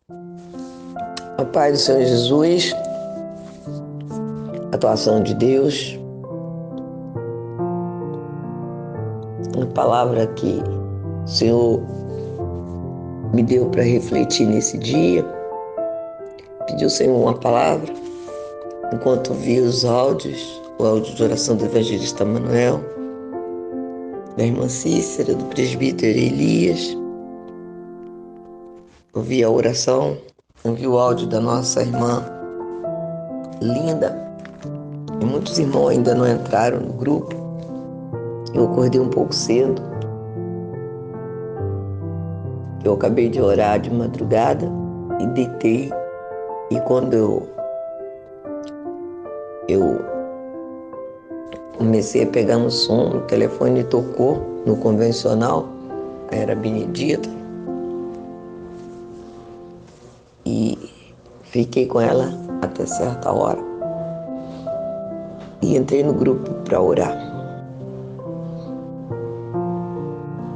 A paz do Senhor Jesus, a atuação de Deus, a palavra que o Senhor me deu para refletir nesse dia. Pedi ao Senhor uma palavra, enquanto ouvia os áudios, o áudio de oração do evangelista Manuel, da irmã Cícera, do presbítero Elias. Ouvi a oração, ouvi o áudio da nossa irmã Linda, e muitos irmãos ainda não entraram no grupo. Eu acordei um pouco cedo. Eu acabei de orar de madrugada e deitei. E quando eu comecei a pegar no sono, o telefone tocou no convencional, era Benedita. E fiquei com ela até certa hora. E entrei no grupo para orar.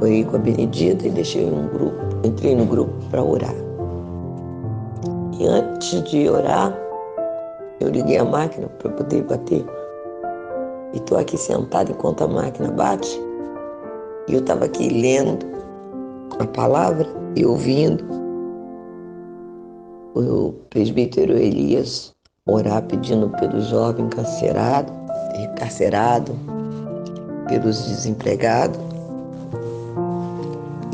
Orei com a Benedita e entrei no grupo para orar. E antes de orar, eu liguei a máquina para poder bater. E estou aqui sentada enquanto a máquina bate. E eu estava aqui lendo a palavra e ouvindo o presbítero Elias orar pedindo pelo jovem encarcerado, pelos desempregados.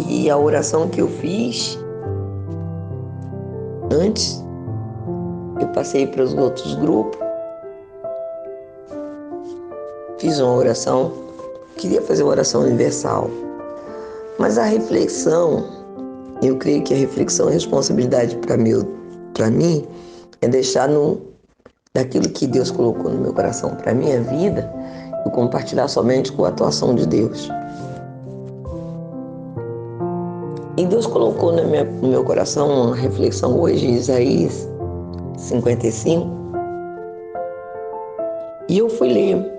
E a oração que eu fiz antes, eu passei para os outros grupos, fiz uma oração, queria fazer uma oração universal, mas a reflexão, eu creio que a reflexão, a responsabilidade para mim, é deixar daquilo que Deus colocou no meu coração para a minha vida, eu compartilhar somente com a atuação de Deus. E Deus colocou no meu coração uma reflexão hoje, em Isaías 55. E eu fui ler.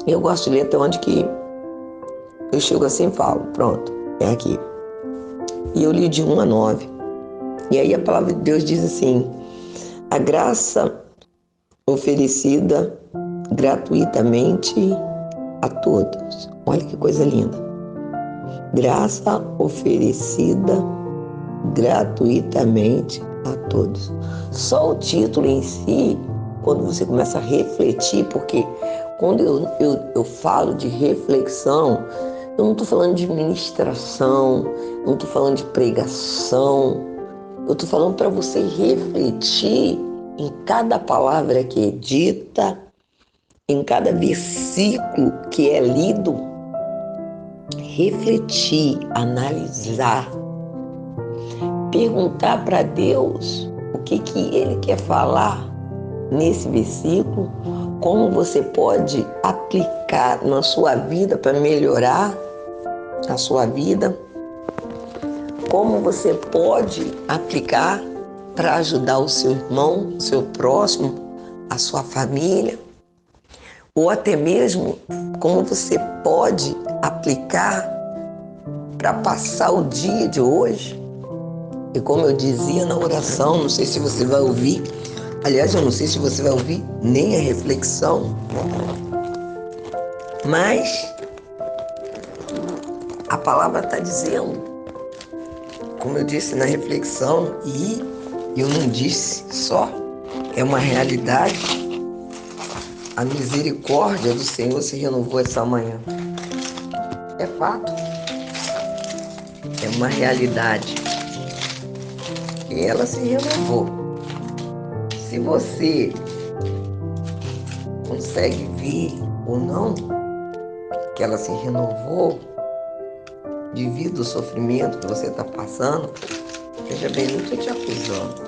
Eu gosto de ler até onde que eu chego assim e falo, pronto, é aqui. E eu li de 1 a 9. E aí a palavra de Deus diz assim: a graça oferecida gratuitamente a todos. Olha que coisa linda. Graça oferecida gratuitamente a todos. Só o título em si, quando você começa a refletir, porque quando eu falo de reflexão, eu não estou falando de ministração, não estou falando de pregação, eu estou falando para você refletir em cada palavra que é dita, em cada versículo que é lido. Refletir, analisar, perguntar para Deus o que Ele quer falar nesse versículo, como você pode aplicar na sua vida para melhorar a sua vida, como você pode aplicar para ajudar o seu irmão, o seu próximo, a sua família, ou até mesmo como você pode aplicar para passar o dia de hoje. E como eu dizia na oração, não sei se você vai ouvir, aliás, eu não sei se você vai ouvir nem a reflexão, mas a palavra está dizendo, como eu disse na reflexão, e eu não disse só, é uma realidade. A misericórdia do Senhor se renovou essa manhã. É fato. É uma realidade. E ela se renovou. Se você consegue ver ou não que ela se renovou devido ao sofrimento que você está passando, veja bem, não estou te acusando.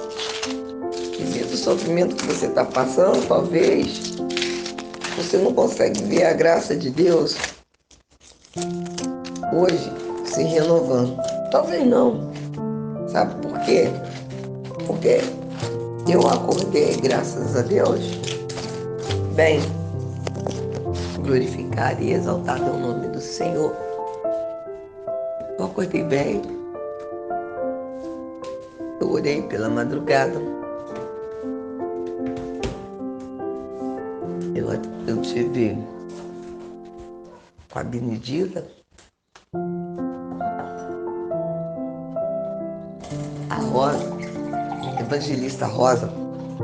Devido ao sofrimento que você está passando, talvez você não consegue ver a graça de Deus hoje se renovando. Talvez não. Sabe por quê? Porque eu acordei, graças a Deus, bem, glorificado e exaltado é o nome do Senhor. Eu acordei bem. Eu orei pela madrugada. Eu tive com a Benedita, a Rosa, a evangelista Rosa,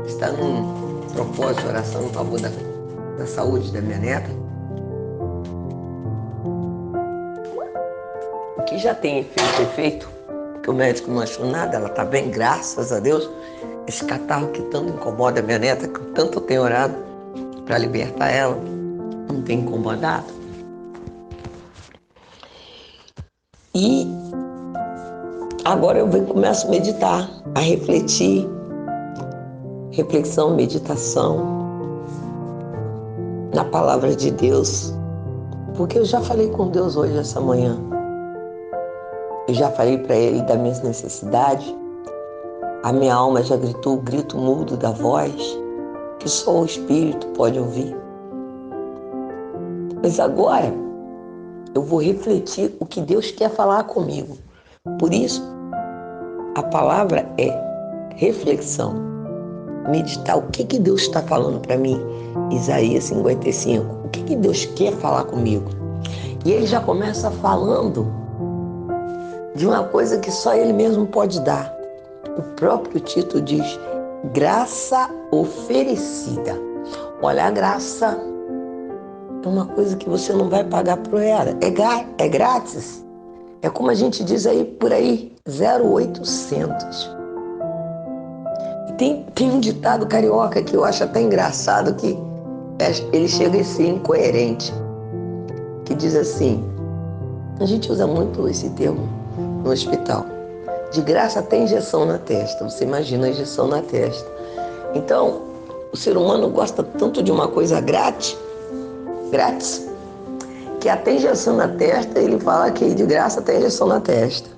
está num propósito de oração em favor da saúde da minha neta. O que já tem efeito, porque o médico não achou nada, ela está bem, graças a Deus. Esse catarro que tanto incomoda a minha neta, que tanto eu tenho orado para libertar ela, não tem incomodado. E agora eu começo a meditar, a refletir. Reflexão, meditação na palavra de Deus. Porque eu já falei com Deus hoje, essa manhã. Eu já falei para Ele das minhas necessidades. A minha alma já gritou o grito mudo da voz, que só o Espírito pode ouvir. Mas agora eu vou refletir o que Deus quer falar comigo. Por isso, a palavra é reflexão. Meditar o que Deus está falando para mim. Isaías 55. O que Deus quer falar comigo? E ele já começa falando de uma coisa que só ele mesmo pode dar. O próprio título diz: graça oferecida. Olha, a graça é uma coisa que você não vai pagar por ela. É grátis. É como a gente diz aí por aí, 0800. E tem um ditado carioca que eu acho até engraçado, que ele chega a ser incoerente, que diz assim, a gente usa muito esse termo no hospital: de graça até injeção na testa. Você imagina a injeção na testa. Então, o ser humano gosta tanto de uma coisa grátis, que até injeção na testa, ele fala que de graça até injeção na testa.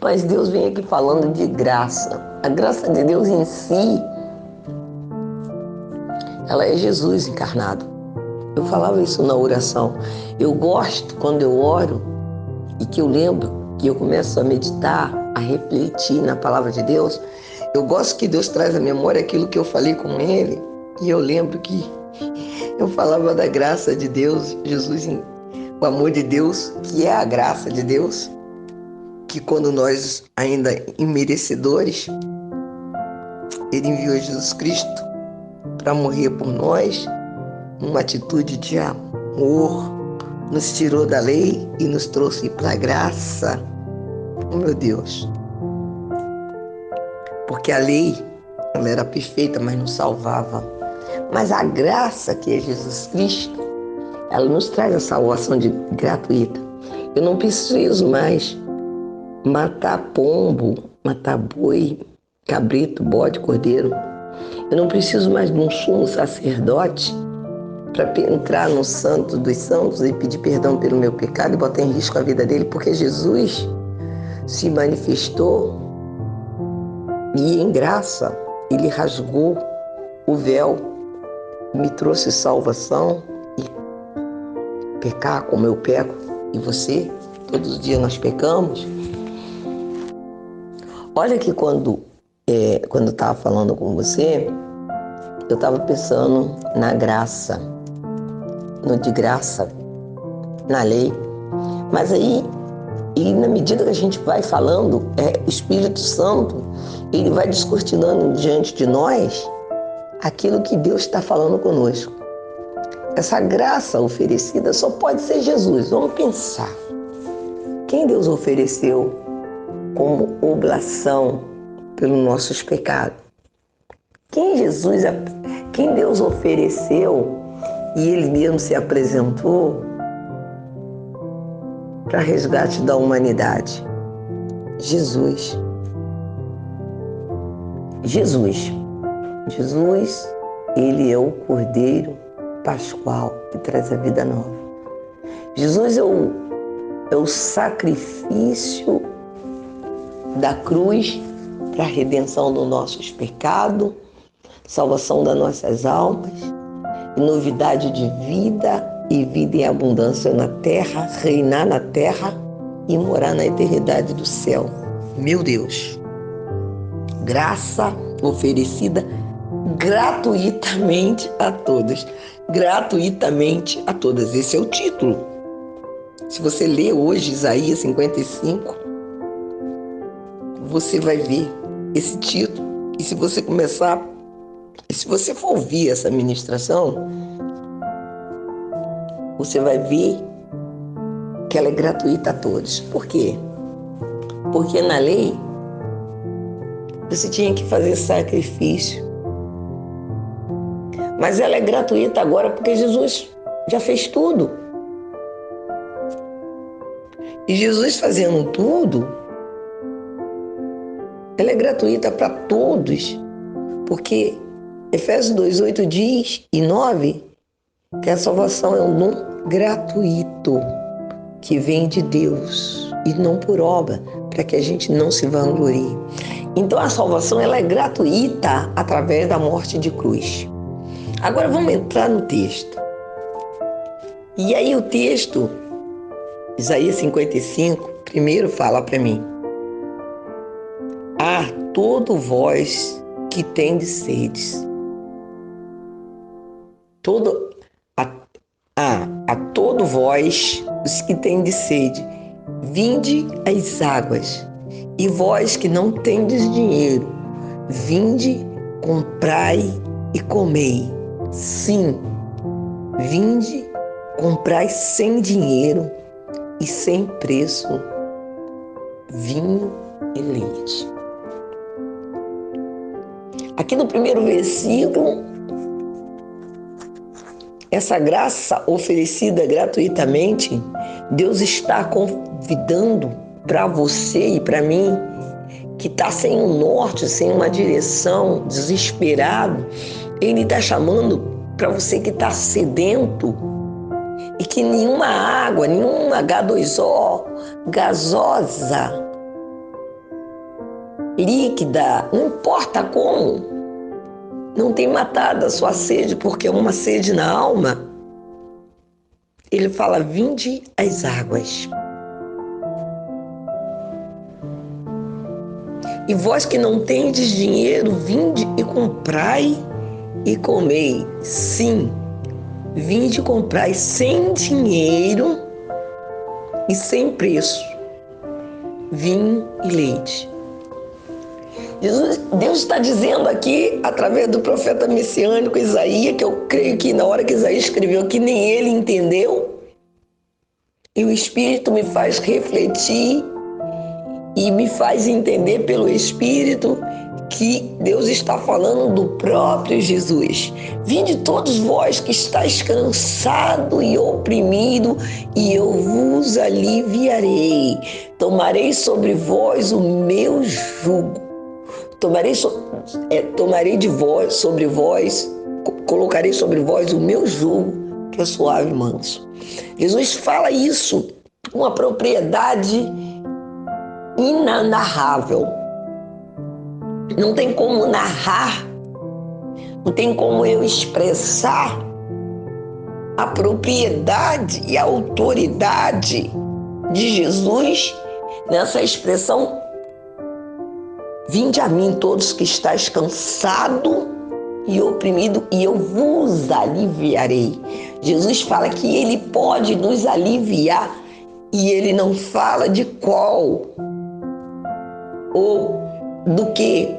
Mas Deus vem aqui falando de graça. A graça de Deus em si, ela é Jesus encarnado. Eu falava isso na oração. Eu gosto, quando eu oro, e que eu lembro, que eu começo a meditar, a refletir na palavra de Deus, eu gosto que Deus traz à memória aquilo que eu falei com Ele, e eu lembro que eu falava da graça de Deus, Jesus, o amor de Deus, que é a graça de Deus, que quando nós ainda imerecedores, Ele enviou Jesus Cristo para morrer por nós, numa atitude de amor, nos tirou da lei e nos trouxe para a graça. Oh, meu Deus! Porque a lei, ela era perfeita, mas não salvava. Mas a graça, que é Jesus Cristo, ela nos traz a salvação gratuita. Eu não preciso mais matar pombo, matar boi, cabrito, bode, cordeiro. Eu não preciso mais de um sumo sacerdote para entrar no Santo dos Santos e pedir perdão pelo meu pecado e botar em risco a vida dele, porque Jesus se manifestou e em graça ele rasgou o véu, me trouxe salvação. E pecar como eu peco e você, todos os dias nós pecamos. Olha que quando eu estava falando com você, eu estava pensando na graça, no de graça, na lei. Mas aí, e na medida que a gente vai falando, o Espírito Santo, ele vai descortinando diante de nós aquilo que Deus está falando conosco. Essa graça oferecida só pode ser Jesus. Vamos pensar. Quem Deus ofereceu como oblação pelos nossos pecados? Quem Deus ofereceu e Ele mesmo se apresentou para resgate da humanidade? Jesus. Jesus, Ele é o Cordeiro Pascual que traz a vida nova. Jesus é o sacrifício da cruz para a redenção dos nossos pecados, salvação das nossas almas, novidade de vida e vida em abundância na terra, reinar na terra e morar na eternidade do céu. Meu Deus! graça oferecida gratuitamente a todos. Gratuitamente a todas. Esse é o título. Se você ler hoje Isaías 55, você vai ver esse título. E se você for ouvir essa ministração, você vai ver que ela é gratuita a todos. Por quê? Porque na lei você tinha que fazer sacrifício. Mas ela é gratuita agora porque Jesus já fez tudo. E Jesus fazendo tudo, ela é gratuita para todos. Porque Efésios 2:8 diz, e 9, que a salvação é um dom gratuito que vem de Deus e não por obra, para que a gente não se vanglorie. Então a salvação ela é gratuita através da morte de cruz. Agora vamos entrar no texto. E aí o texto, Isaías 55, primeiro fala para mim: "A todo vós que tendes sedes, a todo vós os que tendes sede, vinde às águas, e vós que não tendes dinheiro, vinde, comprai e comei. Sim, vinde, comprai sem dinheiro e sem preço vinho e leite." Aqui no primeiro versículo, essa graça oferecida gratuitamente, Deus está convidando para você e para mim, que está sem um norte, sem uma direção, desesperado. Ele está chamando para você que está sedento e que nenhuma água, nenhuma H2O, gasosa, líquida, não importa como, não tem matado a sua sede, porque é uma sede na alma. Ele fala: vinde às águas. E vós que não tendes dinheiro, vinde e comprai e comei. Sim, vinde e comprai sem dinheiro e sem preço vinho e leite. Deus está dizendo aqui, através do profeta messiânico Isaías, que eu creio que na hora que Isaías escreveu, que nem ele entendeu, e o Espírito me faz refletir e me faz entender pelo Espírito que Deus está falando do próprio Jesus. Vinde todos vós que estáis cansado e oprimido, e eu vos aliviarei. Tomarei sobre vós o meu jugo. Colocarei sobre vós o meu jugo, que é suave e manso. Jesus fala isso com uma propriedade inanarrável. Não tem como narrar, não tem como eu expressar a propriedade e a autoridade de Jesus nessa expressão: vinde a mim todos que estáis cansado e oprimido, e eu vos aliviarei. Jesus fala que ele pode nos aliviar, e ele não fala de qual ou do que.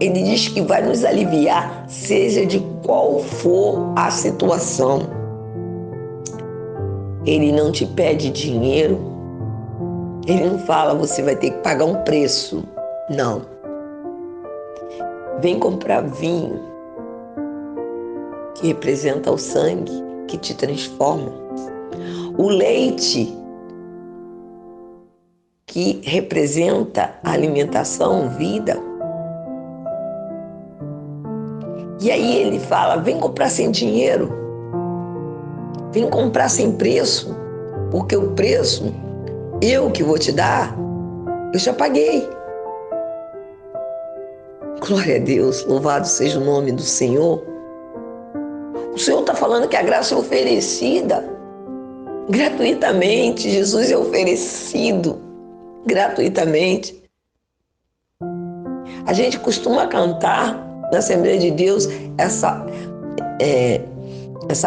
Ele diz que vai nos aliviar, seja de qual for a situação. Ele não te pede dinheiro, ele não fala você vai ter que pagar um preço. Não. Vem comprar vinho, que representa o sangue que te transforma. O leite, que representa a alimentação, vida. E aí ele fala: vem comprar sem dinheiro, vem comprar sem preço, porque o preço, eu que vou te dar, eu já paguei. Glória a Deus, louvado seja o nome do Senhor. O Senhor está falando que a graça é oferecida gratuitamente. Jesus é oferecido gratuitamente. A gente costuma cantar na Assembleia de Deus, essa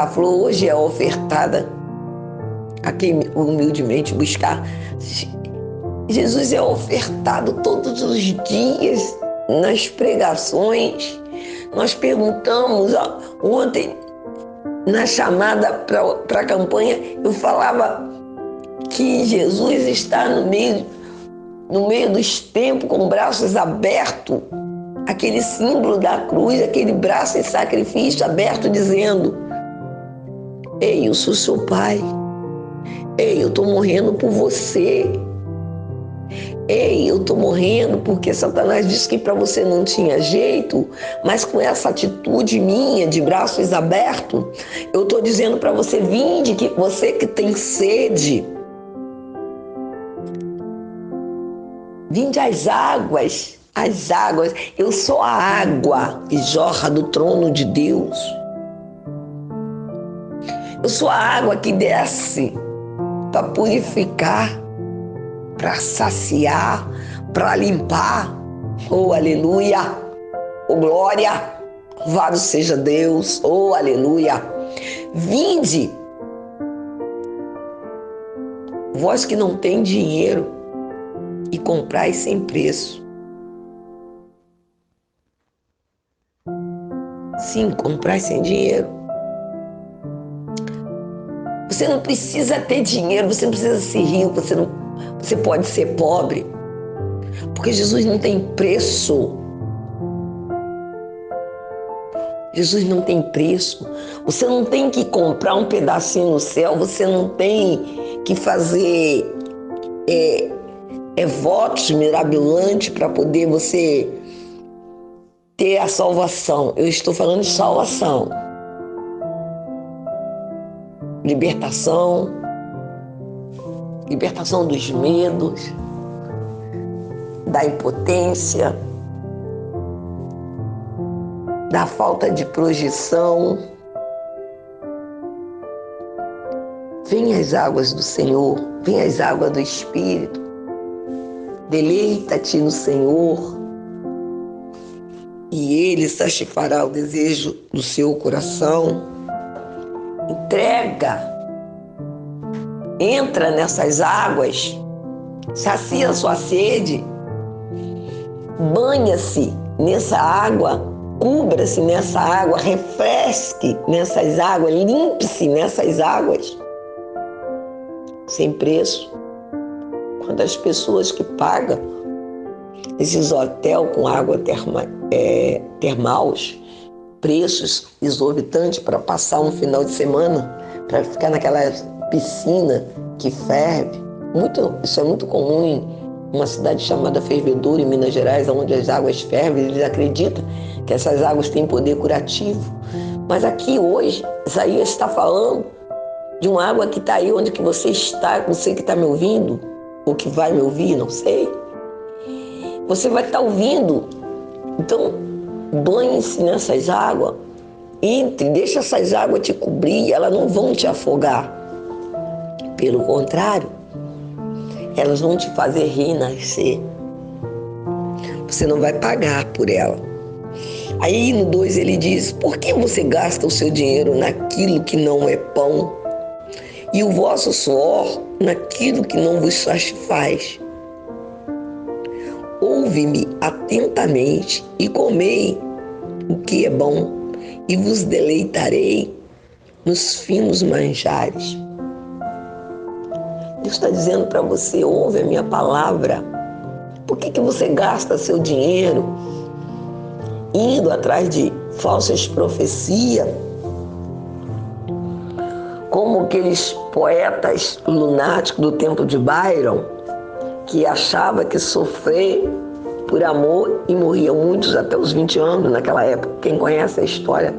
flor hoje é ofertada a quem humildemente buscar. Jesus é ofertado todos os dias nas pregações. Nós perguntamos, ontem na chamada para a campanha, eu falava que Jesus está no meio dos tempos, com braços abertos, aquele símbolo da cruz, aquele braço em sacrifício aberto, dizendo: ei, eu sou seu pai. Ei, eu estou morrendo por você. Ei, eu estou morrendo porque Satanás disse que para você não tinha jeito, mas com essa atitude minha de braços abertos, eu estou dizendo para você: vinde, que você que tem sede, vinde às águas, eu sou a água que jorra do trono de Deus. Eu sou a água que desce para purificar, para saciar, para limpar. Oh, aleluia! Oh, glória! Louvado seja Deus! Oh, aleluia! Vinde, vós que não tem dinheiro, e comprai sem preço. Sim, comprai sem dinheiro. Você não precisa ter dinheiro, você não precisa ser rico, você pode ser pobre, porque Jesus não tem preço. Jesus não tem preço. Você não tem que comprar um pedacinho no céu, você não tem que fazer votos mirabolantes para poder você ter a salvação. Eu estou falando de salvação. Libertação dos medos, da impotência, da falta de projeção. Vem as águas do Senhor, vem as águas do Espírito. Deleita-te no Senhor e Ele satisfará o desejo do seu coração. Entrega, entra nessas águas, sacia sua sede, banha-se nessa água, cubra-se nessa água, refresque nessas águas, limpe-se nessas águas, sem preço. Quantas pessoas que pagam esses hotéis com água termal, preços exorbitantes para passar um final de semana, para ficar naquela piscina que ferve. Isso é muito comum em uma cidade chamada Fervedouro, em Minas Gerais, onde as águas fervem. Eles acreditam que essas águas têm poder curativo. Mas aqui hoje, Isaías está falando de uma água que está aí onde que você está, você que está me ouvindo, ou que vai me ouvir, não sei. Você vai estar ouvindo. Então, banhe-se nessas águas, entre, deixa essas águas te cobrir, elas não vão te afogar. Pelo contrário, elas vão te fazer renascer. Você não vai pagar por ela. Aí no 2 ele diz: por que você gasta o seu dinheiro naquilo que não é pão e o vosso suor naquilo que não vos satisfaz? Ouve-me atentamente e comei o que é bom, e vos deleitarei nos finos manjares. Deus está dizendo para você: ouve a minha palavra. Por que você gasta seu dinheiro indo atrás de falsas profecias, como aqueles poetas lunáticos do tempo de Byron, que achava que sofrer por amor, e morriam muitos até os 20 anos naquela época. Quem conhece a história,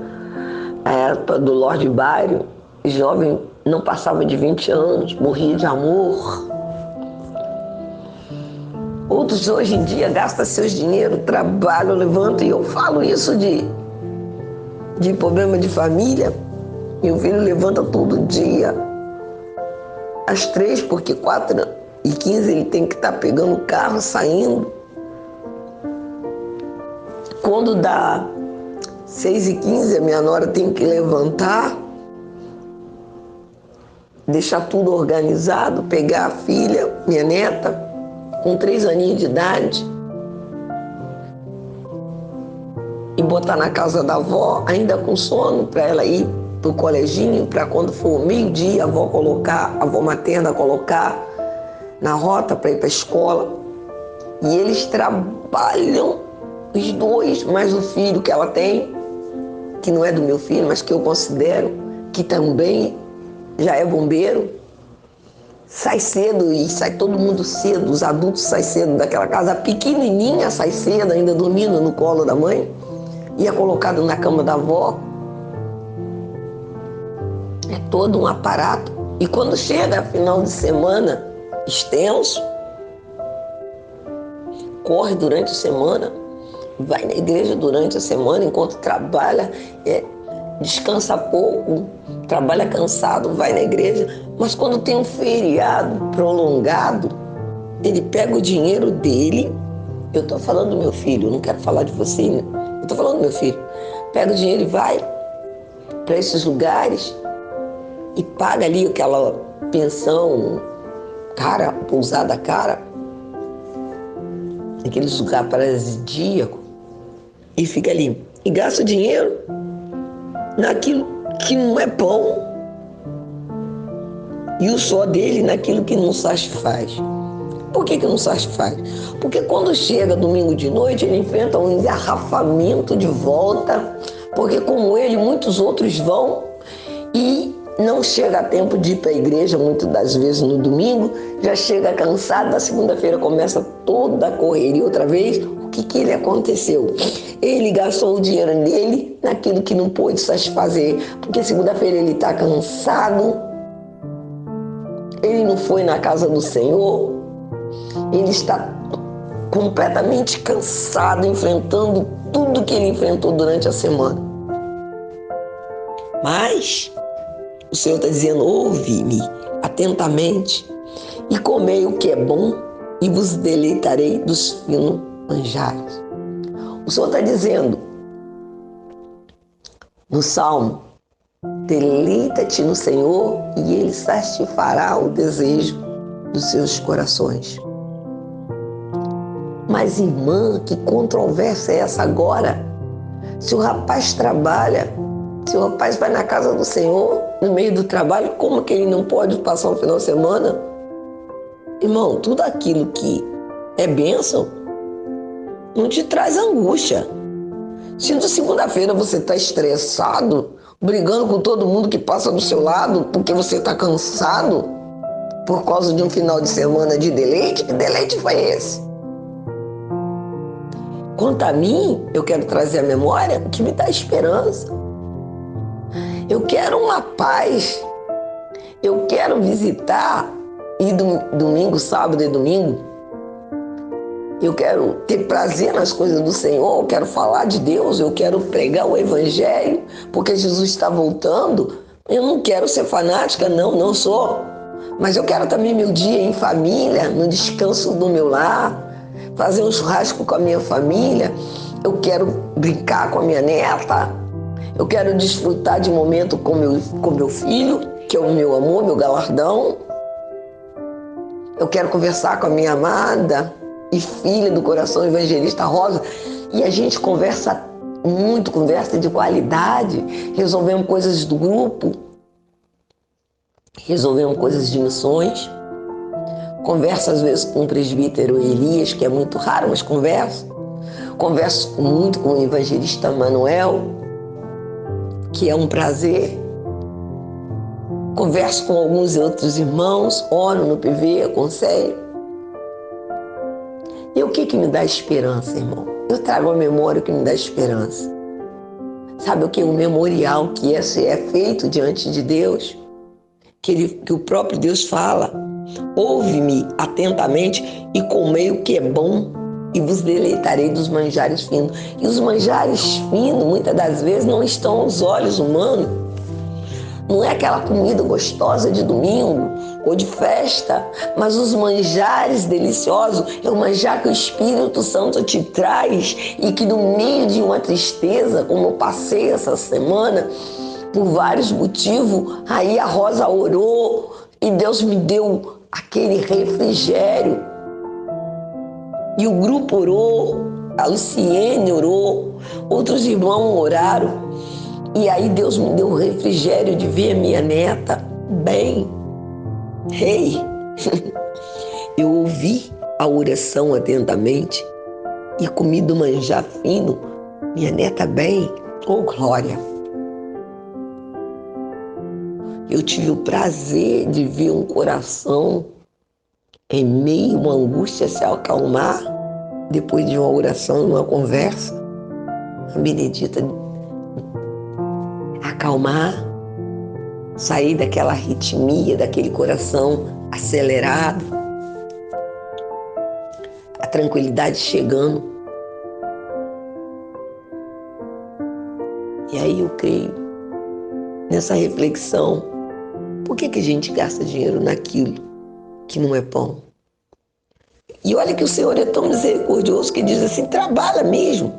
a época do Lord Byron, jovem, não passava de 20 anos, morria de amor. Outros hoje em dia gastam seus dinheiro, trabalham, levantam, e eu falo isso de problema de família. Meu filho levanta todo dia, às 3, porque 4h15 ele tem que estar pegando o carro, saindo. Quando dá 6h15, a minha nora tem que levantar, deixar tudo organizado, pegar a filha, minha neta, com 3 aninhos de idade, e botar na casa da avó, ainda com sono, para ela ir pro coleginho, para quando for meio-dia, a avó materna colocar na rota para ir para a escola. E eles trabalham, os dois, mais o filho que ela tem, que não é do meu filho, mas que eu considero que também já é bombeiro, sai cedo e sai todo mundo cedo, os adultos saem cedo daquela casa, a pequenininha sai cedo, ainda dormindo no colo da mãe, e é colocado na cama da avó. É todo um aparato. E quando chega final de semana extenso, corre durante a semana, vai na igreja durante a semana, enquanto trabalha, descansa pouco, trabalha cansado, vai na igreja. Mas quando tem um feriado prolongado, ele pega o dinheiro dele. Eu estou falando do meu filho, eu não quero falar de você, né? Eu estou falando do meu filho. Pega o dinheiro e vai para esses lugares e paga ali aquela pensão cara, pousada cara, aqueles lugares paradisíacos, e fica ali. E gasta o dinheiro naquilo que não é pão e o só dele naquilo que não satisfaz. Por que não satisfaz? Porque quando chega domingo de noite, ele enfrenta um engarrafamento de volta, porque como ele, muitos outros vão e não chega a tempo de ir para a igreja, muitas das vezes no domingo, já chega cansado, na segunda-feira começa toda a correria outra vez. O que ele aconteceu? Ele gastou o dinheiro dele naquilo que não pôde satisfazer, porque segunda-feira ele está cansado, ele não foi na casa do Senhor, ele está completamente cansado, enfrentando tudo que ele enfrentou durante a semana. Mas o Senhor está dizendo: ouve-me atentamente e comei o que é bom e vos deleitarei dos finos manjares. O Senhor está dizendo no Salmo: deleita-te no Senhor e Ele satisfará o desejo dos seus corações. Mas, irmã, que controvérsia é essa agora? Se o rapaz trabalha, se o rapaz vai na casa do Senhor no meio do trabalho, como que ele não pode passar um final de semana? Irmão, tudo aquilo que é bênção não te traz angústia. Se na segunda-feira você está estressado, brigando com todo mundo que passa do seu lado porque você está cansado por causa de um final de semana de deleite, que deleite foi esse? Quanto a mim, eu quero trazer à memória o que me dá esperança. Eu quero uma paz. Eu quero visitar, e domingo, sábado e domingo, eu quero ter prazer nas coisas do Senhor, eu quero falar de Deus, eu quero pregar o Evangelho, porque Jesus está voltando. Eu não quero ser fanática, não sou. Mas eu quero também meu dia em família, no descanso do meu lar, fazer um churrasco com a minha família. Eu quero brincar com a minha neta. Eu quero desfrutar de momento com meu filho, que é o meu amor, meu galardão. Eu quero conversar com a minha amada e filha do coração evangelista Rosa. E a gente conversa muito, conversa de qualidade. Resolvemos coisas do grupo. Resolvemos coisas de missões. Converso às vezes com o presbítero Elias, que é muito raro, mas converso. Converso muito com o evangelista Manuel, que é um prazer. Converso com alguns outros irmãos, oro no PV, aconselho. E o que me dá esperança, irmão? Eu trago a memória o que me dá esperança. Sabe o que? O memorial que é feito diante de Deus, que o próprio Deus fala: ouve-me atentamente e comei o que é bom e vos deleitarei dos manjares finos. E os manjares finos, muitas das vezes, não estão aos olhos humanos. Não é aquela comida gostosa de domingo ou de festa, mas os manjares deliciosos é o manjar que o Espírito Santo te traz e que no meio de uma tristeza, como eu passei essa semana, por vários motivos, aí a Rosa orou e Deus me deu aquele refrigério. E o grupo orou, a Luciene orou, outros irmãos oraram. E aí Deus me deu um refrigério de ver a minha neta bem. Ei, eu ouvi a oração atentamente e comi do manjar fino. Minha neta bem, oh glória. Eu tive o prazer de ver um coração em meio a uma angústia se acalmar depois de uma oração, uma conversa. A Benedita acalmar, sair daquela arritmia, daquele coração acelerado, a tranquilidade chegando. E aí eu creio nessa reflexão, por que a gente gasta dinheiro naquilo que não é pão? E olha que o Senhor é tão misericordioso que diz assim, trabalha mesmo,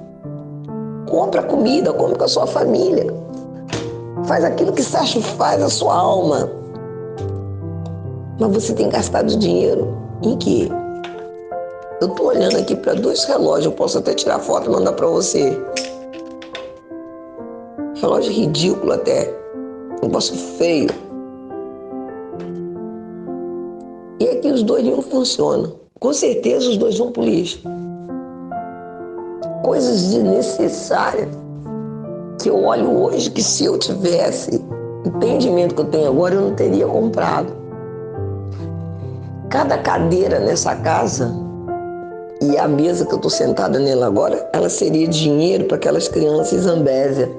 compra comida, come com a sua família, faz aquilo que satisfaz a sua alma. Mas você tem gastado dinheiro em quê? Eu estou olhando aqui para 2 relógios, eu posso até tirar foto e mandar para você. Relógio ridículo até, negócio feio. E aqui os 2 não funcionam. Com certeza os 2 vão pro lixo. Coisas desnecessárias que eu olho hoje que se eu tivesse entendimento que eu tenho agora, eu não teria comprado. Cada cadeira nessa casa e a mesa que eu estou sentada nela agora, ela seria dinheiro para aquelas crianças em Zambésia.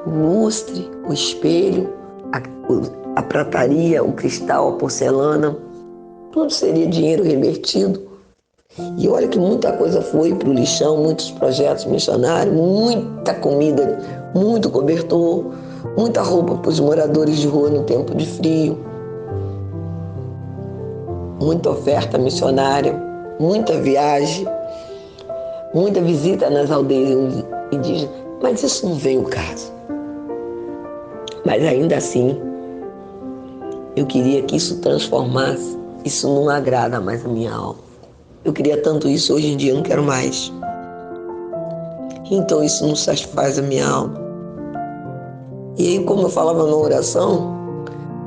O lustre, o espelho, a prataria, o cristal, a porcelana, tudo seria dinheiro revertido. E olha que muita coisa foi para o lixão, muitos projetos missionários, muita comida, muito cobertor, muita roupa para os moradores de rua no tempo de frio, muita oferta missionária, muita viagem, muita visita nas aldeias indígenas. Mas isso não vem ao caso. Mas ainda assim, eu queria que isso transformasse. Isso não agrada mais a minha alma. Eu queria tanto isso, hoje em dia eu não quero mais. Então isso não satisfaz a minha alma. E aí, como eu falava na oração,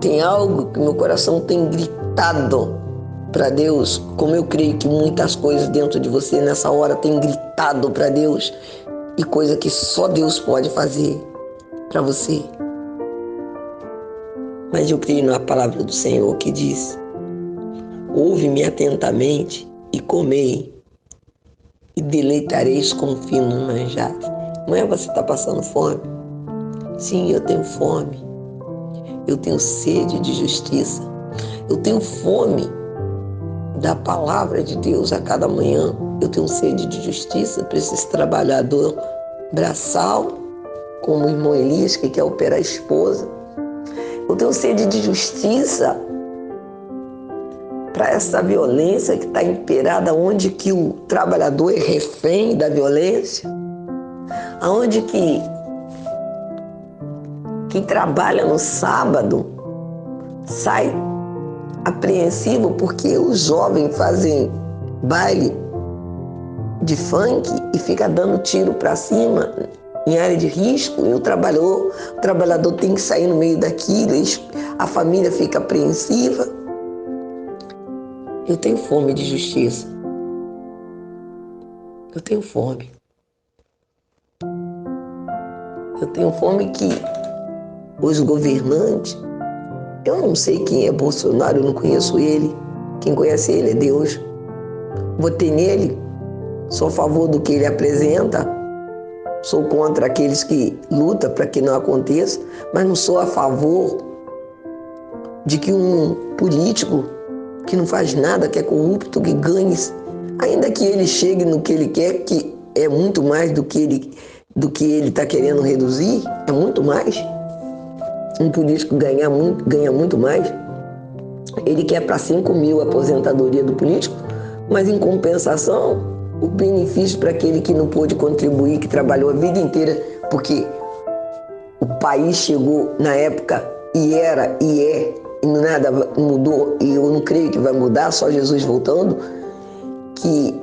tem algo que meu coração tem gritado para Deus, como eu creio que muitas coisas dentro de você nessa hora tem gritado para Deus, e coisa que só Deus pode fazer para você. Mas eu creio na palavra do Senhor que diz: ouve-me atentamente e comei, e deleitareis com fino manjar. Amanhã você está passando fome? Sim, eu tenho fome. Eu tenho sede de justiça. Eu tenho fome da palavra de Deus a cada manhã. Eu tenho sede de justiça para esse trabalhador braçal, como o irmão Elias, que quer operar a esposa. Eu tenho sede de justiça para essa violência que está imperada, onde que o trabalhador é refém da violência, aonde que quem trabalha no sábado sai apreensivo porque os jovens fazem baile de funk e fica dando tiro para cima em área de risco, e o trabalhador tem que sair no meio daquilo, a família fica apreensiva. Eu tenho fome de justiça. Eu tenho fome. Eu tenho fome que os governantes, eu não sei quem é Bolsonaro, eu não conheço ele. Quem conhece ele é Deus. Votei nele, sou a favor do que ele apresenta, sou contra aqueles que lutam para que não aconteça, mas não sou a favor de que um político que não faz nada, que é corrupto, que ganhe, ainda que ele chegue no que ele quer, que é muito mais do que ele do que ele está querendo reduzir, é muito mais. Um político ganha muito mais. Ele quer para 5 mil a aposentadoria do político, mas em compensação, o benefício para aquele que não pôde contribuir, que trabalhou a vida inteira, porque o país chegou na época e era e é, e nada mudou, e eu não creio que vai mudar, só Jesus voltando, que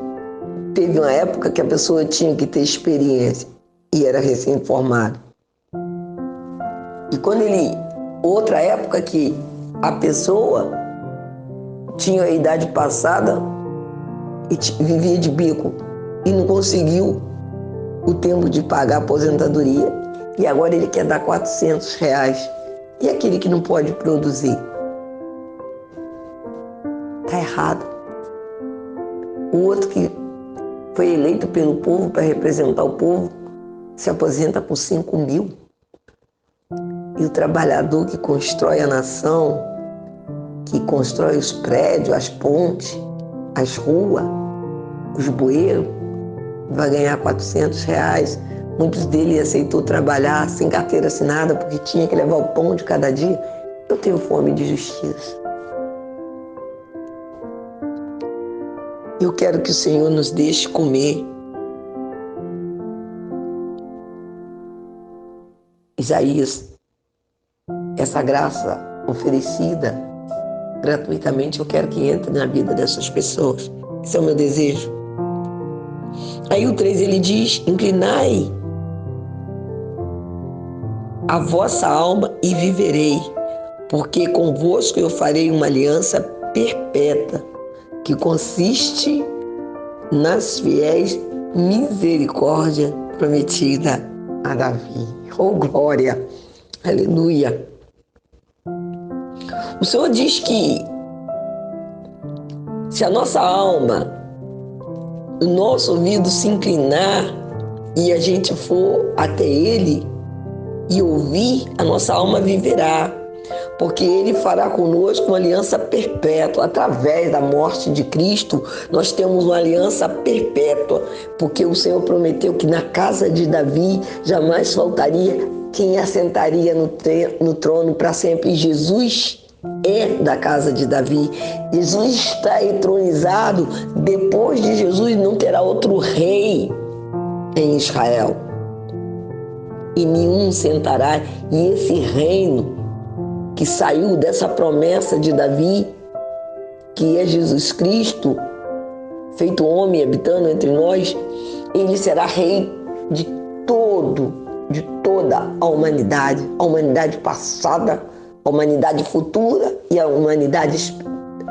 teve uma época que a pessoa tinha que ter experiência e era recém-formado. E quando outra época que a pessoa tinha a idade passada e vivia de bico e não conseguiu o tempo de pagar a aposentadoria, e agora ele quer dar R$400. E aquele que não pode produzir? Está errado. O outro que foi eleito pelo povo para representar o povo se aposenta com 5 mil. E o trabalhador que constrói a nação, que constrói os prédios, as pontes, as ruas, os bueiros, vai ganhar R$400. Muitos deles aceitou trabalhar sem carteira assinada porque tinha que levar o pão de cada dia. Eu tenho fome de justiça. Eu quero que o Senhor nos deixe comer. Isaías, essa graça oferecida gratuitamente, eu quero que entre na vida dessas pessoas. Esse é o meu desejo. Aí o 3 ele diz: inclinai a vossa alma e viverei, porque convosco eu farei uma aliança perpétua, que consiste nas fiéis misericórdia prometida a Davi. Oh, glória! Aleluia! O Senhor diz que se a nossa alma, o nosso ouvido se inclinar e a gente for até Ele e ouvir, a nossa alma viverá, porque Ele fará conosco uma aliança perpétua. Através da morte de Cristo, nós temos uma aliança perpétua, porque o Senhor prometeu que na casa de Davi jamais faltaria quem assentaria no trono para sempre. Jesus é da casa de Davi. Jesus está entronizado. Depois de Jesus não terá outro rei em Israel, e nenhum sentará. E esse reino que saiu dessa promessa de Davi, que é Jesus Cristo, feito homem, habitando entre nós, ele será rei de toda a humanidade passada, a humanidade futura e a humanidade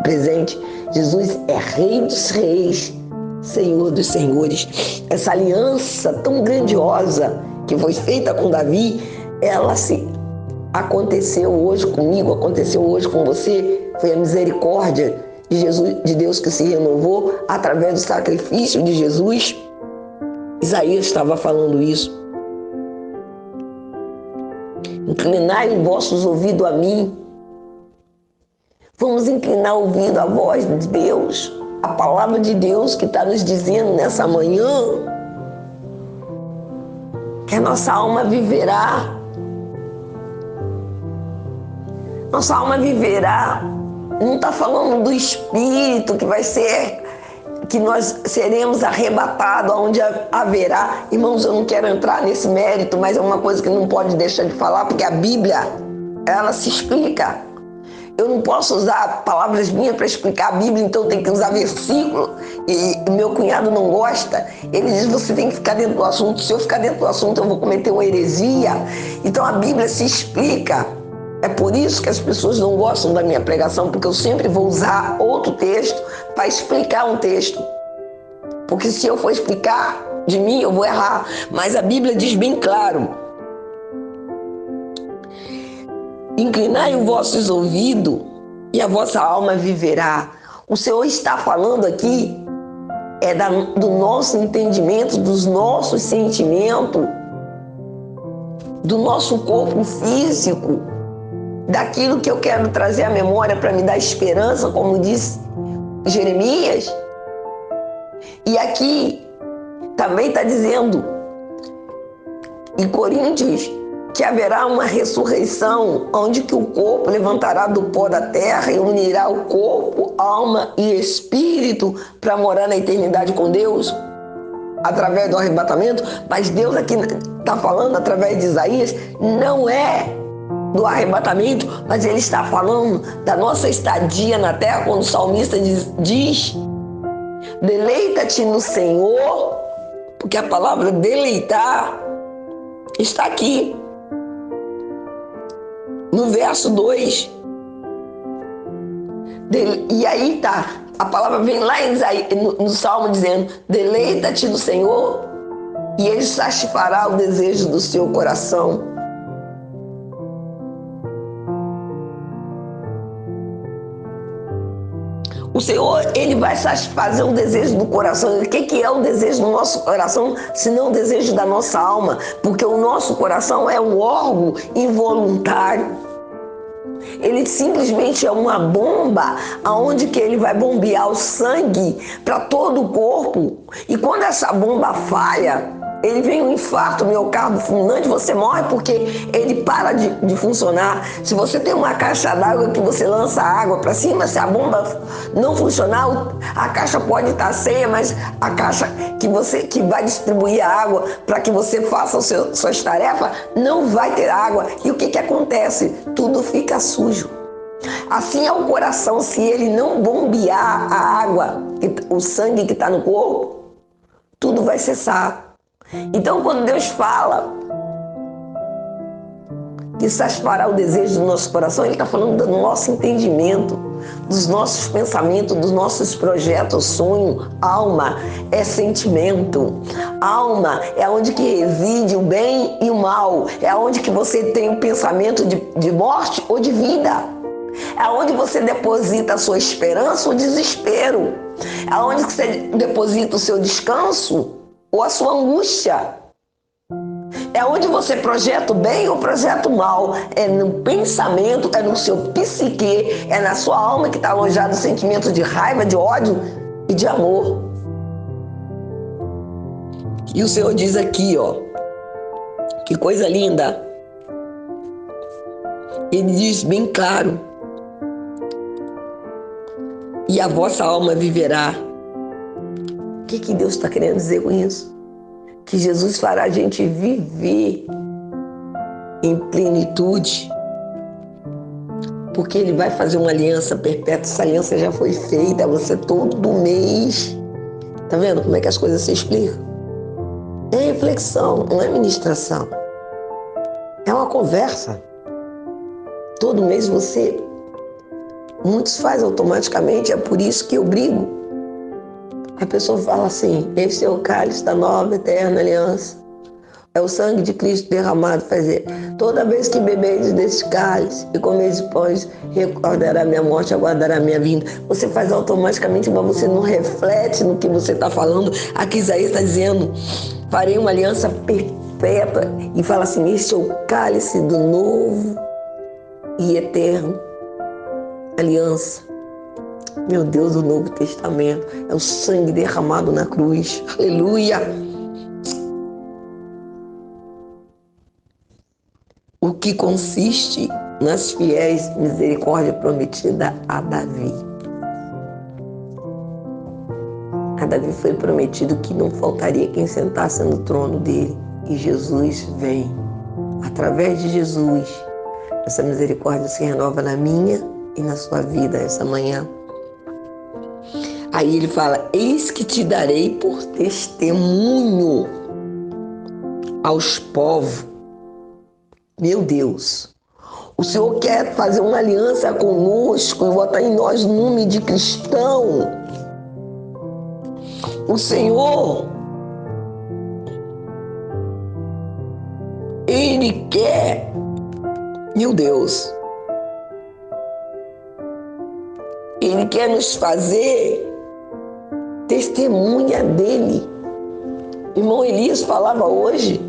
presente. Jesus é Rei dos Reis, Senhor dos Senhores. Essa aliança tão grandiosa que foi feita com Davi, ela aconteceu hoje comigo, aconteceu hoje com você. Foi a misericórdia de Jesus, de Deus, que se renovou através do sacrifício de Jesus. Isaías estava falando isso. Inclinai os vossos ouvidos a mim. Vamos inclinar o ouvido à voz de Deus, a palavra de Deus que está nos dizendo nessa manhã que a nossa alma viverá. Nossa alma viverá. Não está falando do espírito que vai ser, que nós seremos arrebatados, onde haverá. Irmãos, eu não quero entrar nesse mérito, mas é uma coisa que não pode deixar de falar, porque a Bíblia, ela se explica. Eu não posso usar palavras minhas para explicar a Bíblia, então eu tenho que usar versículo. E meu cunhado não gosta. Ele diz: você tem que ficar dentro do assunto. Se eu ficar dentro do assunto, eu vou cometer uma heresia. Então a Bíblia se explica. É por isso que as pessoas não gostam da minha pregação, porque eu sempre vou usar outro texto para explicar um texto. Porque se eu for explicar de mim, eu vou errar. Mas a Bíblia diz bem claro: inclinai os vossos ouvidos e a vossa alma viverá. O Senhor está falando aqui do nosso entendimento, dos nossos sentimentos, do nosso corpo físico, daquilo que eu quero trazer à memória para me dar esperança, como disse Jeremias. E aqui também está dizendo e Coríntios que haverá uma ressurreição, onde que o corpo levantará do pó da terra e unirá o corpo, alma e espírito para morar na eternidade com Deus, através do arrebatamento. Mas Deus aqui está falando através de Isaías, não é do arrebatamento, mas ele está falando da nossa estadia na terra, quando o salmista diz: deleita-te no Senhor, porque a palavra deleitar está aqui no verso 2. E aí tá, a palavra vem lá no Salmo dizendo: deleita-te no Senhor e ele satisfará o desejo do seu coração. O Senhor, ele vai satisfazer o desejo do coração. O que é o desejo do nosso coração, se não o desejo da nossa alma? Porque o nosso coração é um órgão involuntário. Ele simplesmente é uma bomba, aonde que ele vai bombear o sangue para todo o corpo. E quando essa bomba falha, ele vem um infarto, miocárdio fulminante, você morre porque ele para de funcionar. Se você tem uma caixa d'água que você lança água para cima, se a bomba não funcionar, a caixa pode estar cheia, mas a caixa que vai distribuir a água para que você faça suas tarefas, não vai ter água. E o que acontece? Tudo fica sujo. Assim é o coração, se ele não bombear a água, o sangue que está no corpo, tudo vai cessar. Então, quando Deus fala que satisfará o desejo do nosso coração, ele está falando do nosso entendimento, dos nossos pensamentos, dos nossos projetos, sonho. Alma é sentimento. Alma é onde que reside o bem e o mal. É onde que você tem o pensamento de morte ou de vida. É onde você deposita a sua esperança ou desespero. É onde que você deposita o seu descanso ou a sua angústia. É onde você projeta o bem ou projeta o mal. É no pensamento, é no seu psique, é na sua alma que está alojado o sentimento de raiva, de ódio e de amor. E o Senhor diz aqui, ó, que coisa linda. Ele diz bem claro: e a vossa alma viverá. O que Deus está querendo dizer com isso? Que Jesus fará a gente viver em plenitude, porque Ele vai fazer uma aliança perpétua. Essa aliança já foi feita, você todo mês. Tá vendo como é que as coisas se explicam? É reflexão, não é ministração. É uma conversa. Todo mês muitos fazem automaticamente, é por isso que eu brigo. A pessoa fala assim: esse é o cálice da nova eterna aliança. É o sangue de Cristo derramado. Fazer. Toda vez que beberes desse cálice e comeres pães, recordará minha morte, aguardará minha vinda. Você faz automaticamente, mas você não reflete no que você está falando. Aqui Isaías está dizendo: farei uma aliança perpétua. E fala assim: esse é o cálice do novo e eterno aliança. Meu Deus, o Novo Testamento é o sangue derramado na cruz. Aleluia! O que consiste nas fiéis misericórdia prometida a Davi. A Davi foi prometido que não faltaria quem sentasse no trono dele. E Jesus vem. Através de Jesus, essa misericórdia se renova na minha e na sua vida essa manhã. Aí ele fala: eis que te darei por testemunho aos povos. Meu Deus, o Senhor quer fazer uma aliança conosco e botar em nós o nome de cristão. O Senhor, Ele quer, meu Deus, Ele quer nos fazer testemunha dele. Irmão Elias falava hoje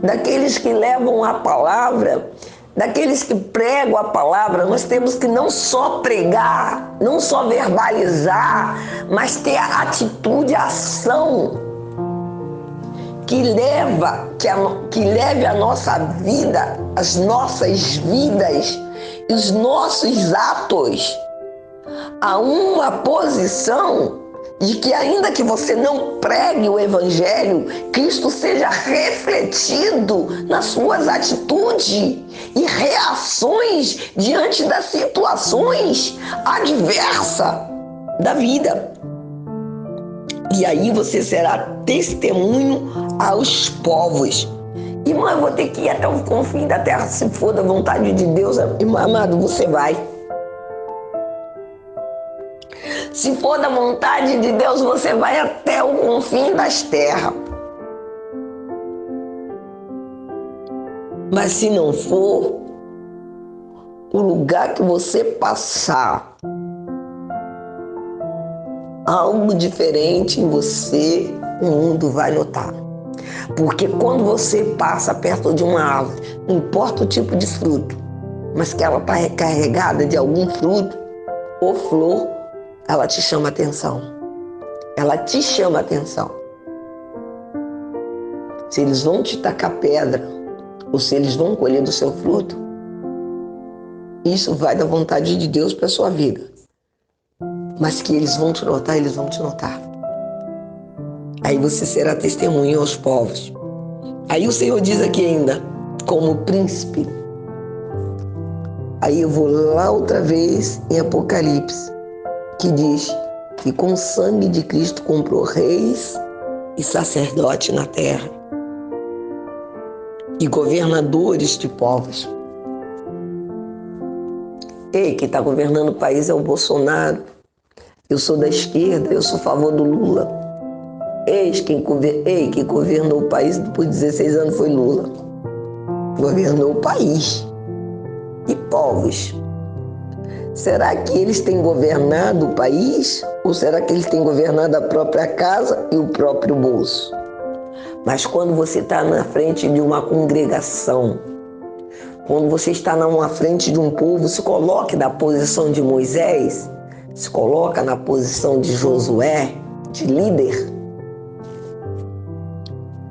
daqueles que levam a palavra, daqueles que pregam a palavra. Nós temos que não só pregar, não só verbalizar, mas ter a atitude, a ação. que leve a nossa vida, as nossas vidas e os nossos atos a uma posição de que, ainda que você não pregue o Evangelho, Cristo seja refletido nas suas atitudes e reações diante das situações adversas da vida. E aí você será testemunho aos povos. Irmã, eu vou ter que ir até o confim da terra, se for da vontade de Deus. Irmã, amado, você vai. Se for da vontade de Deus, você vai até o confim das terras. Mas se não for, o lugar que você passar, algo diferente em você, o mundo vai notar. Porque quando você passa perto de uma árvore, não importa o tipo de fruto, mas que ela está carregada de algum fruto ou flor, ela te chama atenção. Ela te chama atenção. Se eles vão te tacar pedra, ou se eles vão colher do seu fruto, isso vai da vontade de Deus para a sua vida. Mas que eles vão te notar, eles vão te notar. Aí você será testemunho aos povos. Aí o Senhor diz aqui ainda, como príncipe. Aí eu vou lá outra vez em Apocalipse, que diz que com o sangue de Cristo comprou reis e sacerdotes na terra e governadores de povos. Ei, quem está governando o país é o Bolsonaro. Eu sou da esquerda, eu sou a favor do Lula. Quem governou o país por 16 anos foi Lula. Governou o país. E povos? Será que eles têm governado o país? Ou será que eles têm governado a própria casa e o próprio bolso? Mas quando você está na frente de uma congregação, quando você está na frente de um povo, se coloque na posição de Moisés, se coloca na posição de Josué, de líder,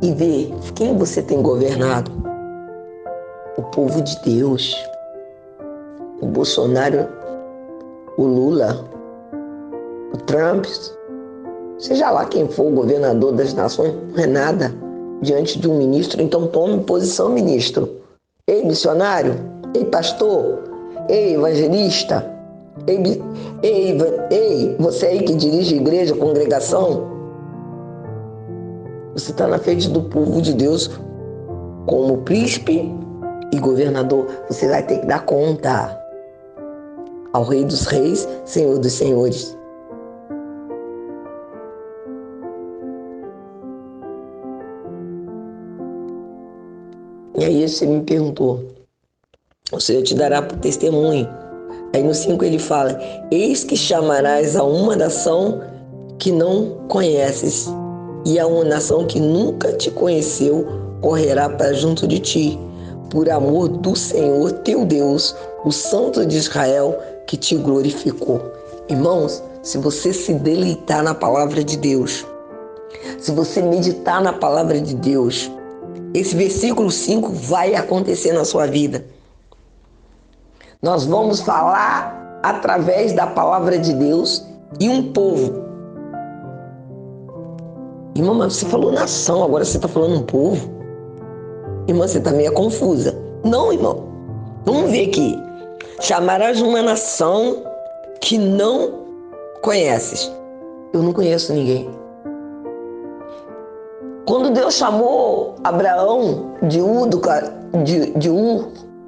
e vê quem você tem governado. O povo de Deus. O Bolsonaro, o Lula, o Trump, seja lá quem for o governador das nações, não é nada diante de um ministro. Então tome posição, ministro. Ei, missionário, ei, pastor, ei, evangelista, ei, você aí que dirige a igreja, a congregação, você está na frente do povo de Deus como príncipe e governador. Você vai ter que dar conta ao Rei dos Reis, Senhor dos Senhores. E aí você me perguntou, o Senhor te dará por testemunho. Aí no 5 ele fala, eis que chamarás a uma nação que não conheces, e a uma nação que nunca te conheceu correrá para junto de ti, por amor do Senhor teu Deus, o Santo de Israel, que te glorificou. Irmãos, se você se deleitar na palavra de Deus, se você meditar na palavra de Deus, esse versículo 5 vai acontecer na sua vida. Nós vamos falar através da palavra de Deus e um povo. Irmã, mas você falou nação, agora você está falando um povo? Irmã, você está meio confusa. Não, irmão. Vamos ver aqui. Chamarás uma nação que não conheces. Eu não conheço ninguém. Quando Deus chamou Abraão de Ur,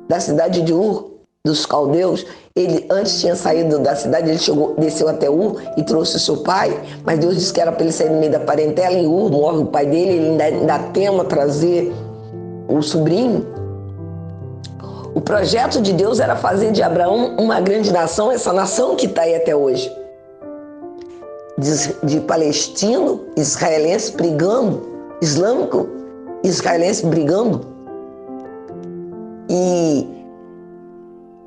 da cidade de Ur, dos caldeus, ele antes tinha saído da cidade, ele desceu até Ur e trouxe o seu pai, mas Deus disse que era para ele sair no meio da parentela. Em Ur morre o pai dele, ele ainda tema trazer o sobrinho. O projeto de Deus era fazer de Abraão uma grande nação, essa nação que está aí até hoje. De palestino, israelense brigando, islâmico, israelense brigando. E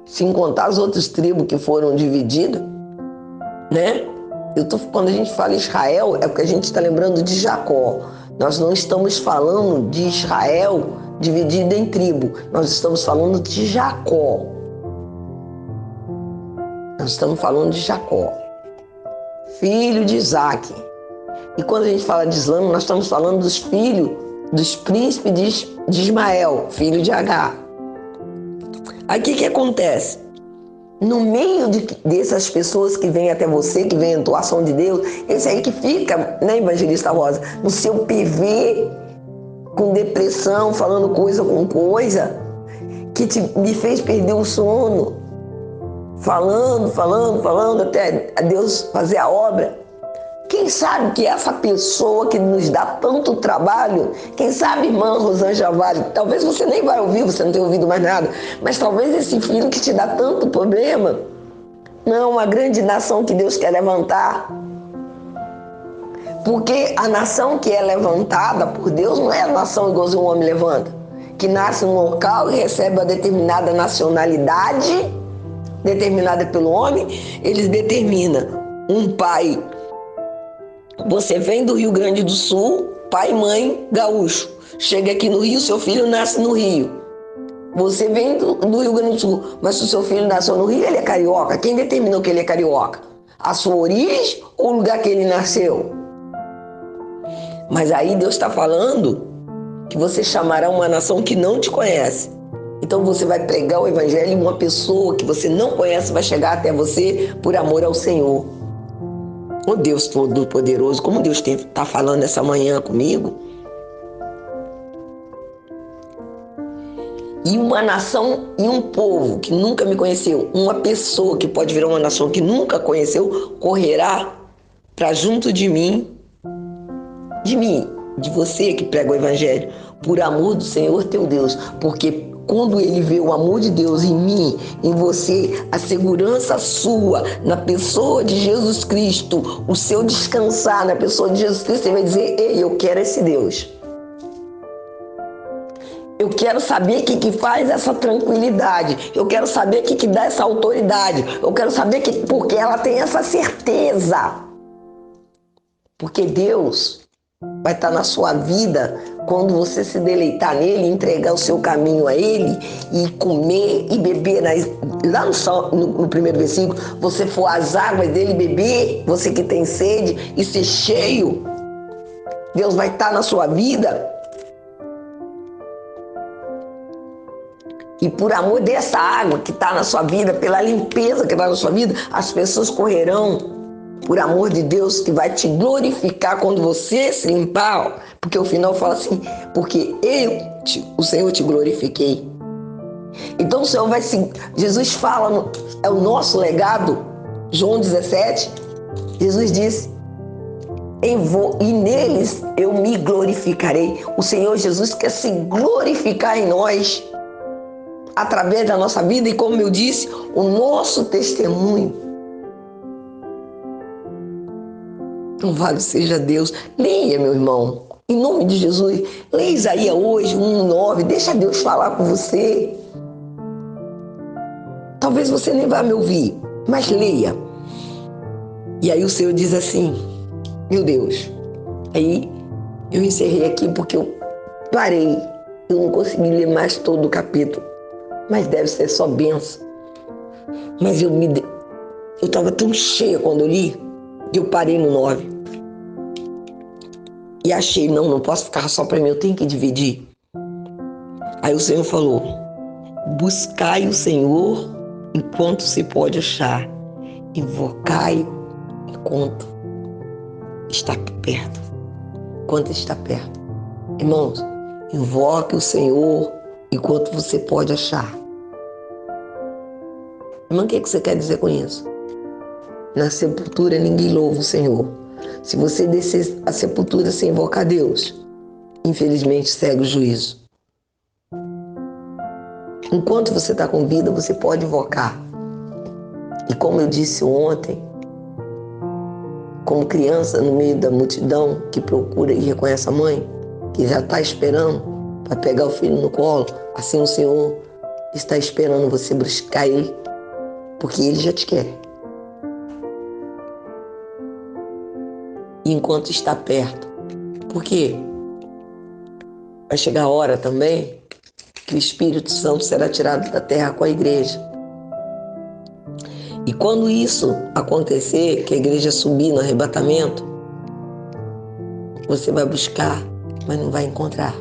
sem contar as outras tribos que foram divididas, né? Quando a gente fala Israel, é porque a gente está lembrando de Jacó. Nós não estamos falando de Israel dividido em tribo. Nós estamos falando de Jacó. Nós estamos falando de Jacó, filho de Isaac. E quando a gente fala de Islã, nós estamos falando dos filhos dos príncipes de Ismael, filho de Agar. Aí o que acontece? No meio dessas pessoas que vêm até você, que vem a atuação de Deus, esse aí que fica, né, Evangelista Rosa, no seu PV, com depressão, falando coisa com coisa, que me fez perder o sono, falando, até Deus fazer a obra. Quem sabe que essa pessoa que nos dá tanto trabalho, quem sabe, irmã Rosângela Vale, talvez você nem vai ouvir, você não tenha ouvido mais nada, mas talvez esse filho que te dá tanto problema, não é uma grande nação que Deus quer levantar. Porque a nação que é levantada por Deus não é a nação igualzinho um homem levanta, que nasce num local e recebe uma determinada nacionalidade, determinada pelo homem, eles determinam um pai. Você vem do Rio Grande do Sul, pai e mãe gaúcho. Chega aqui no Rio, seu filho nasce no Rio. Você vem do Rio Grande do Sul, mas se o seu filho nasceu no Rio, ele é carioca. Quem determinou que ele é carioca? A sua origem ou o lugar que ele nasceu? Mas aí Deus está falando que você chamará uma nação que não te conhece. Então você vai pregar o evangelho e uma pessoa que você não conhece vai chegar até você por amor ao Senhor. O Deus Todo-Poderoso, como Deus está falando essa manhã comigo. E uma nação e um povo que nunca me conheceu, uma pessoa que pode virar uma nação que nunca conheceu, correrá para junto de mim, de você que prega o evangelho, por amor do Senhor teu Deus, porque quando ele vê o amor de Deus em mim, em você, a segurança sua na pessoa de Jesus Cristo, o seu descansar na pessoa de Jesus Cristo, ele vai dizer: ei, eu quero esse Deus. Eu quero saber o que faz essa tranquilidade. Eu quero saber o que dá essa autoridade. Eu quero saber porque ela tem essa certeza. Porque Deus vai estar na sua vida quando você se deleitar nele, entregar o seu caminho a ele e comer e beber. Lá no primeiro versículo, você for às águas dele beber, você que tem sede, e ser cheio. Deus vai estar na sua vida. E por amor dessa água que está na sua vida, pela limpeza que está na sua vida, as pessoas correrão. Por amor de Deus, que vai te glorificar quando você se limpar. Porque o final fala assim: porque o Senhor te glorifiquei. Então o Senhor vai se... Jesus fala, é o nosso legado. João 17, Jesus disse: e neles eu me glorificarei. O Senhor Jesus quer se glorificar em nós, através da nossa vida e, como eu disse, o nosso testemunho. Louvado seja Deus. Leia, meu irmão, em nome de Jesus. Leia Isaías hoje, 1:9. Deixa Deus falar com você. Talvez você nem vá me ouvir, mas leia. E aí o Senhor diz assim: meu Deus. Aí eu encerrei aqui porque eu parei. Eu não consegui ler mais todo o capítulo. Mas deve ser só bênção. Mas eu estava tão cheia quando eu li, que eu parei no 9. E achei, não posso ficar só para mim, eu tenho que dividir. Aí o Senhor falou: buscai o Senhor enquanto se pode achar. Invocai enquanto está perto. Enquanto está perto. Irmãos, invoque o Senhor enquanto você pode achar. Irmão, o que você quer dizer com isso? Na sepultura ninguém louva o Senhor. Se você descer a sepultura sem invocar Deus, infelizmente segue o juízo. Enquanto você está com vida, você pode invocar. E como eu disse ontem, como criança no meio da multidão que procura e reconhece a mãe, que já está esperando para pegar o filho no colo, assim o Senhor está esperando você buscar Ele, porque Ele já te quer. E enquanto está perto. Por quê? vai chegar a hora também que o Espírito Santo será tirado da terra com a igreja. E quando isso acontecer, que a igreja subir no arrebatamento, você vai buscar, mas não vai encontrar.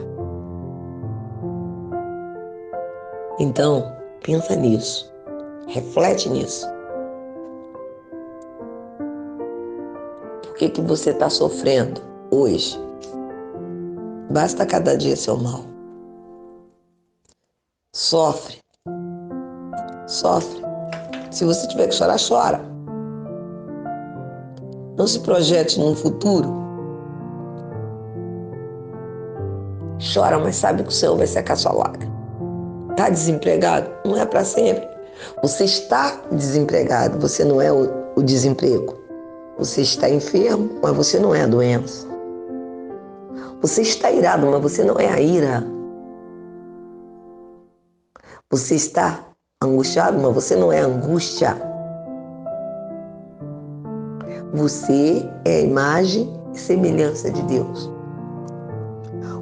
Então, pensa nisso. Reflete nisso. Por que você está sofrendo hoje? Basta cada dia seu mal. Sofre. Sofre. Se você tiver que chorar, chora. Não se projete num futuro. Chora, mas sabe que o Senhor vai secar sua lágrima. Está desempregado? Não é para sempre. Você está desempregado, você não é o desemprego. Você está enfermo, mas você não é a doença. Você está irado, mas você não é a ira. Você está angustiado, mas você não é a angústia. Você é a imagem e semelhança de Deus.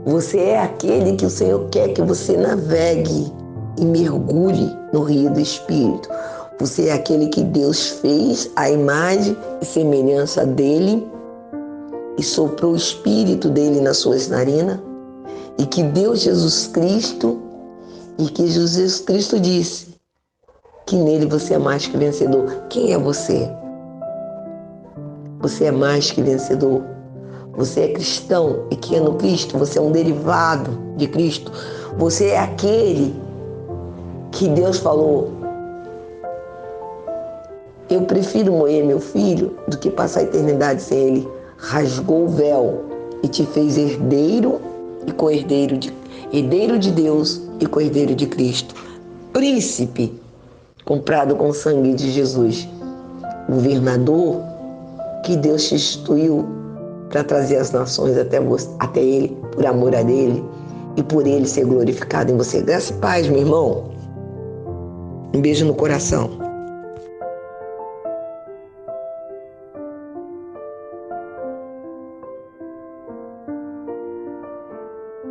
Você é aquele que o Senhor quer que você navegue e mergulhe no rio do Espírito. Você é aquele que Deus fez a imagem e semelhança dele e soprou o Espírito dele nas suas narinas e que Deus Jesus Cristo e que Jesus Cristo disse que nele você é mais que vencedor. Quem é você? Você é mais que vencedor. Você é cristão e que é no Cristo, você é um derivado de Cristo. Você é aquele que Deus falou: eu prefiro morrer, meu filho, do que passar a eternidade sem ele. Rasgou o véu e te fez herdeiro e co-herdeiro herdeiro de Deus e co-herdeiro de Cristo. Príncipe comprado com o sangue de Jesus. Governador que Deus te instituiu para trazer as nações até ele, por amor a ele e por ele ser glorificado em você. Graça e paz, meu irmão. Um beijo no coração.